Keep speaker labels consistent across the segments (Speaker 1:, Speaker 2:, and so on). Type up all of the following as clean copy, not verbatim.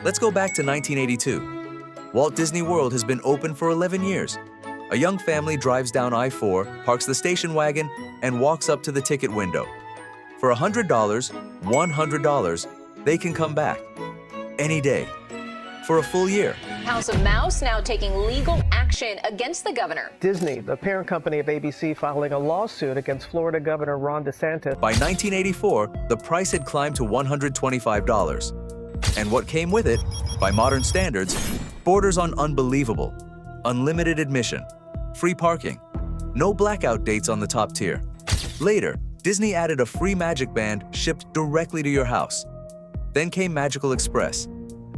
Speaker 1: Let's go back to 1982. Walt Disney World has been open for 11 years. A young family drives down I-4, parks the station wagon, and walks up to the ticket window. For $100, they can come back. Any day. For a full year.
Speaker 2: House of Mouse now taking legal action against the governor.
Speaker 3: Disney, the parent company of ABC, filing a lawsuit against Florida Governor Ron DeSantis.
Speaker 1: By 1984, the price had climbed to $125. And what came with it, by modern standards, borders on unbelievable. Unlimited admission, free parking, no blackout dates on the top tier. Later, Disney added a free Magic Band shipped directly to your house. Then came Magical Express,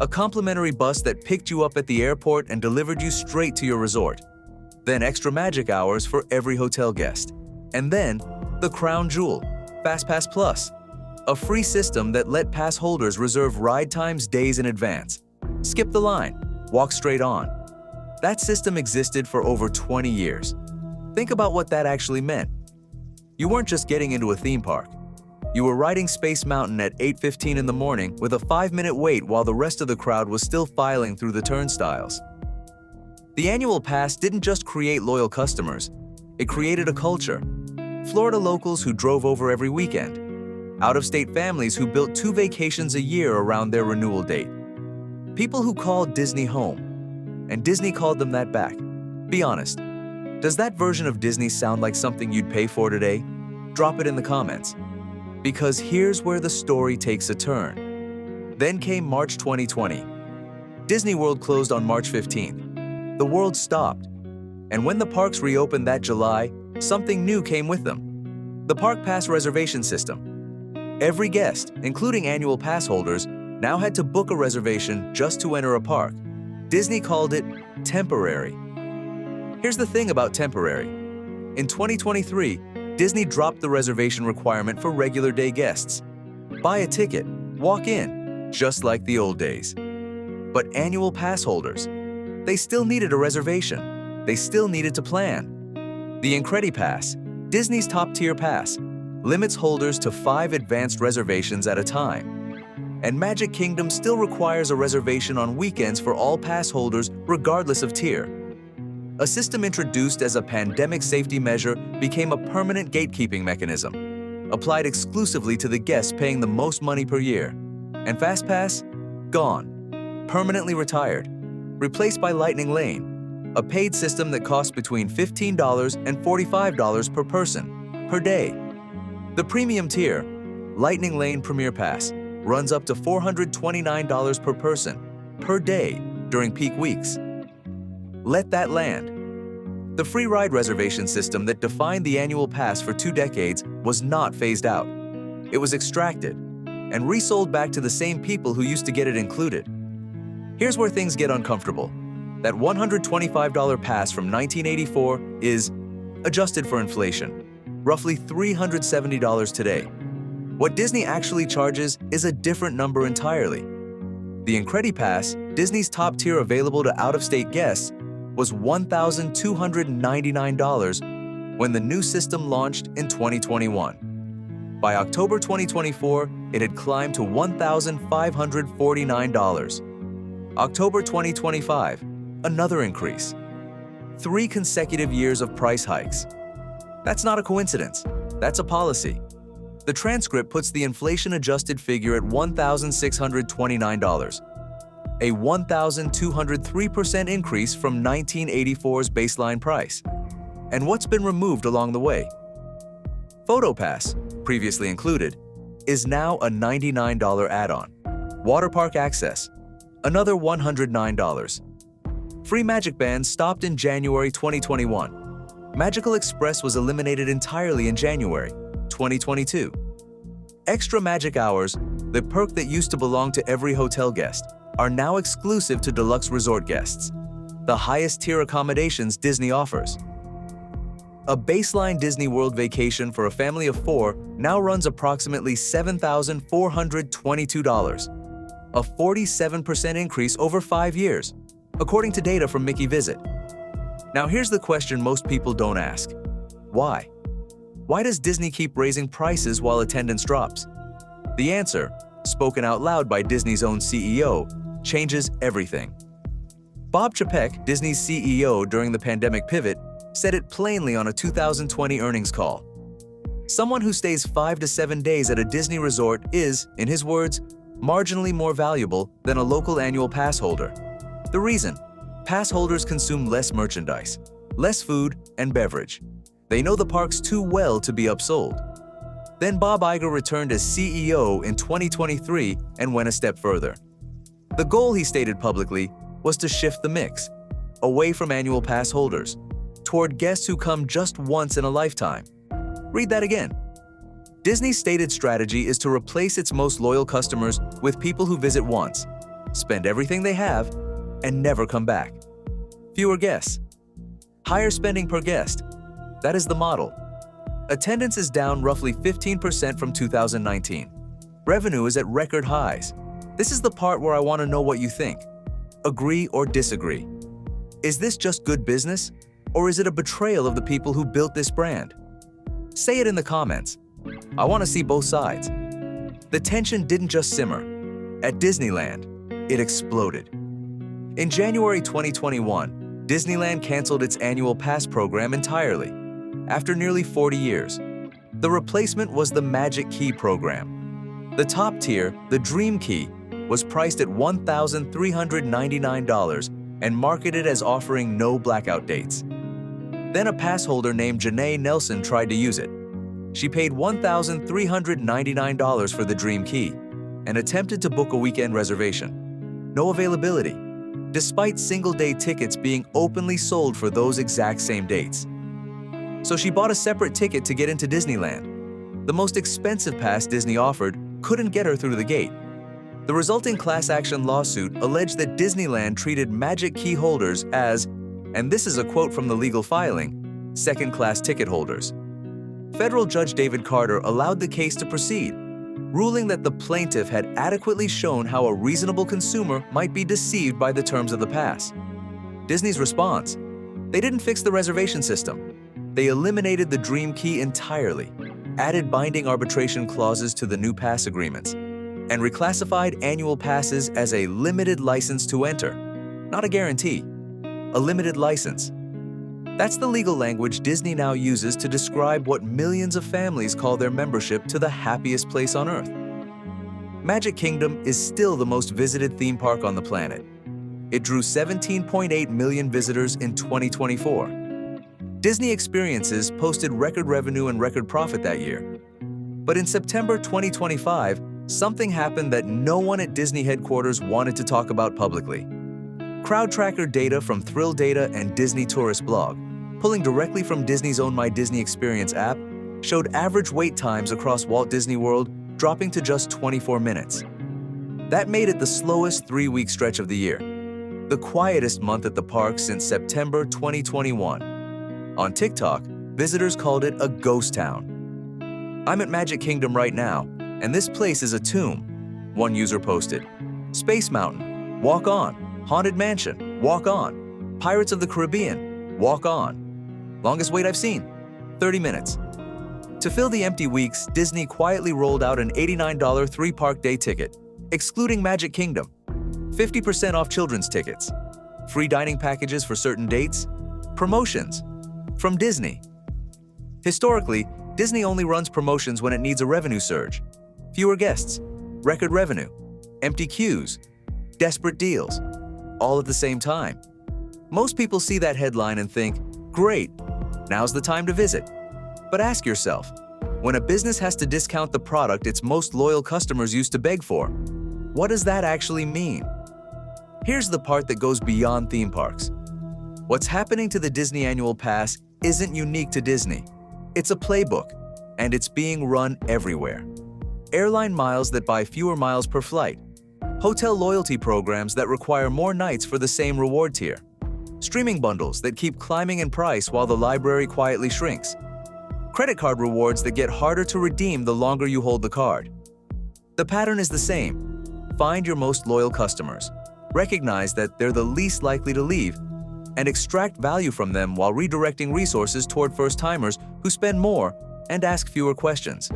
Speaker 1: a complimentary bus that picked you up at the airport and delivered you straight to your resort. Then extra magic hours for every hotel guest. And then, the crown jewel, FastPass Plus, a free system that let pass holders reserve ride times days in advance. Skip the line, walk straight on. That system existed for over 20 years. Think about what that actually meant. You weren't just getting into a theme park. You were riding Space Mountain at 8:15 in the morning with a 5-minute wait while the rest of the crowd was still filing through the turnstiles. The annual pass didn't just create loyal customers, it created a culture. Florida locals who drove over every weekend. Out-of-state families who built 2 vacations a year around their renewal date. People who called Disney home. And Disney called them that back. Be honest, does that version of Disney sound like something you'd pay for today? Drop it in the comments. Because here's where the story takes a turn. Then came March 2020. Disney World closed on March 15th. The world stopped. And when the parks reopened that July, something new came with them. The Park Pass reservation system. Every guest, including annual pass holders, now had to book a reservation just to enter a park. Disney called it temporary. Here's the thing about temporary. In 2023, Disney dropped the reservation requirement for regular day guests. Buy a ticket, walk in, just like the old days. But annual pass holders, they still needed a reservation. They still needed to plan. The IncrediPass, Disney's top-tier pass, limits holders to 5 advanced reservations at a time. And Magic Kingdom still requires a reservation on weekends for all pass holders regardless of tier. A system introduced as a pandemic safety measure became a permanent gatekeeping mechanism, applied exclusively to the guests paying the most money per year. And FastPass? Gone. Permanently retired. Replaced by Lightning Lane, a paid system that costs between $15 and $45 per person, per day. The premium tier, Lightning Lane Premier Pass, runs up to $429 per person, per day, during peak weeks. Let that land. The free ride reservation system that defined the annual pass for 2 decades was not phased out. It was extracted and resold back to the same people who used to get it included. Here's where things get uncomfortable. That $125 pass from 1984 is, adjusted for inflation, roughly $370 today. What Disney actually charges is a different number entirely. The IncrediPass, Disney's top tier available to out-of-state guests, was $1,299 when the new system launched in 2021. By October 2024, it had climbed to $1,549. October 2025, another increase. 3 consecutive years of price hikes. That's not a coincidence. That's a policy. The transcript puts the inflation-adjusted figure at $1,629, a 1,203% increase from 1984's baseline price. And what's been removed along the way? PhotoPass, previously included, is now a $99 add-on. Water Park Access, another $109. Free Magic Band stopped in January 2021. Magical Express was eliminated entirely in January 2022. Extra Magic Hours, the perk that used to belong to every hotel guest, are now exclusive to deluxe resort guests, the highest tier accommodations Disney offers. A baseline Disney World vacation for a family of 4 now runs approximately $7,422, a 47% increase over 5 years, according to data from Mickey Visit. Now here's the question most people don't ask. Why? Why does Disney keep raising prices while attendance drops? The answer, spoken out loud by Disney's own CEO, changes everything. Bob Chapek, Disney's CEO during the pandemic pivot, said it plainly on a 2020 earnings call. Someone who stays 5 to 7 days at a Disney resort is, in his words, marginally more valuable than a local annual pass holder. The reason? Pass holders consume less merchandise, less food and beverage. They know the parks too well to be upsold. Then Bob Iger returned as CEO in 2023 and went a step further. The goal, he stated publicly, was to shift the mix, away from annual pass holders, toward guests who come just once in a lifetime. Read that again. Disney's stated strategy is to replace its most loyal customers with people who visit once, spend everything they have, and never come back. Fewer guests. Higher spending per guest. That is the model. Attendance is down roughly 15% from 2019. Revenue is at record highs. This is the part where I want to know what you think. Agree or disagree? Is this just good business, or is it a betrayal of the people who built this brand? Say it in the comments. I want to see both sides. The tension didn't just simmer. At Disneyland, it exploded. In January 2021, Disneyland canceled its annual pass program entirely, after nearly 40 years. The replacement was the Magic Key program. The top tier, the Dream Key, was priced at $1,399 and marketed as offering no blackout dates. Then a pass holder named Janae Nelson tried to use it. She paid $1,399 for the Dream Key and attempted to book a weekend reservation. No availability, despite single-day tickets being openly sold for those exact same dates. So she bought a separate ticket to get into Disneyland. The most expensive pass Disney offered couldn't get her through the gate. The resulting class action lawsuit alleged that Disneyland treated Magic Key holders as, and this is a quote from the legal filing, second-class ticket holders. Federal Judge David Carter allowed the case to proceed, ruling that the plaintiff had adequately shown how a reasonable consumer might be deceived by the terms of the pass. Disney's response: they didn't fix the reservation system. They eliminated the Dream Key entirely, added binding arbitration clauses to the new pass agreements, and reclassified annual passes as a limited license to enter, not a guarantee, a limited license. That's the legal language Disney now uses to describe what millions of families call their membership to the happiest place on Earth. Magic Kingdom is still the most visited theme park on the planet. It drew 17.8 million visitors in 2024. Disney Experiences posted record revenue and record profit that year. But in September 2025, something happened that no one at Disney headquarters wanted to talk about publicly. CrowdTracker data from Thrill Data and Disney Tourist Blog, pulling directly from Disney's own My Disney Experience app, showed average wait times across Walt Disney World dropping to just 24 minutes. That made it the slowest 3-week stretch of the year, the quietest month at the park since September 2021. On TikTok, visitors called it a ghost town. "I'm at Magic Kingdom right now, and this place is a tomb," one user posted. "Space Mountain, walk on. Haunted Mansion, walk on. Pirates of the Caribbean, walk on. Longest wait I've seen, 30 minutes. To fill the empty weeks, Disney quietly rolled out an $89 3-park day ticket, excluding Magic Kingdom, 50% off children's tickets, free dining packages for certain dates, promotions from Disney. Historically, Disney only runs promotions when it needs a revenue surge. Fewer guests, record revenue, empty queues, desperate deals, all at the same time. Most people see that headline and think, great, now's the time to visit. But ask yourself, when a business has to discount the product its most loyal customers used to beg for, what does that actually mean? Here's the part that goes beyond theme parks. What's happening to the Disney Annual Pass isn't unique to Disney. It's a playbook, and it's being run everywhere. Airline miles that buy fewer miles per flight, hotel loyalty programs that require more nights for the same reward tier, streaming bundles that keep climbing in price while the library quietly shrinks, credit card rewards that get harder to redeem the longer you hold the card. The pattern is the same. Find your most loyal customers, recognize that they're the least likely to leave, and extract value from them while redirecting resources toward first-timers who spend more and ask fewer questions.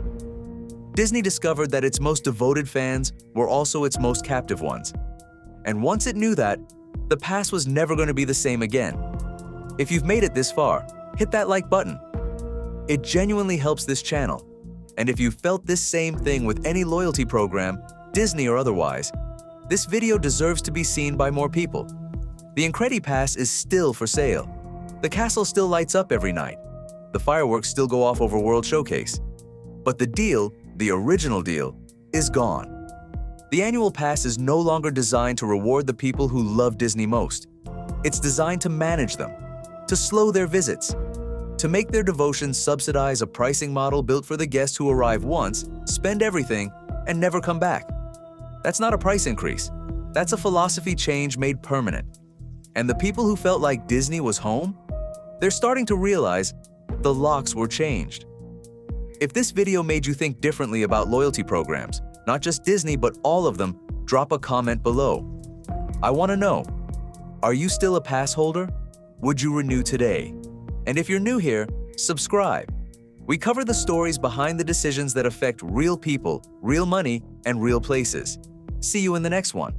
Speaker 1: Disney discovered that its most devoted fans were also its most captive ones. And once it knew that, the pass was never going to be the same again. If you've made it this far, hit that like button. It genuinely helps this channel. And if you felt this same thing with any loyalty program, Disney or otherwise, this video deserves to be seen by more people. The Incredi Pass is still for sale. The castle still lights up every night. The fireworks still go off over World Showcase. But the deal, the original deal, is gone. The annual pass is no longer designed to reward the people who love Disney most. It's designed to manage them, to slow their visits, to make their devotion subsidize a pricing model built for the guests who arrive once, spend everything, and never come back. That's not a price increase. That's a philosophy change made permanent. And the people who felt like Disney was home, they're starting to realize the locks were changed. If this video made you think differently about loyalty programs, not just Disney but all of them, drop a comment below. I want to know, are you still a pass holder? Would you renew today? And if you're new here, subscribe. We cover the stories behind the decisions that affect real people, real money, and real places. See you in the next one.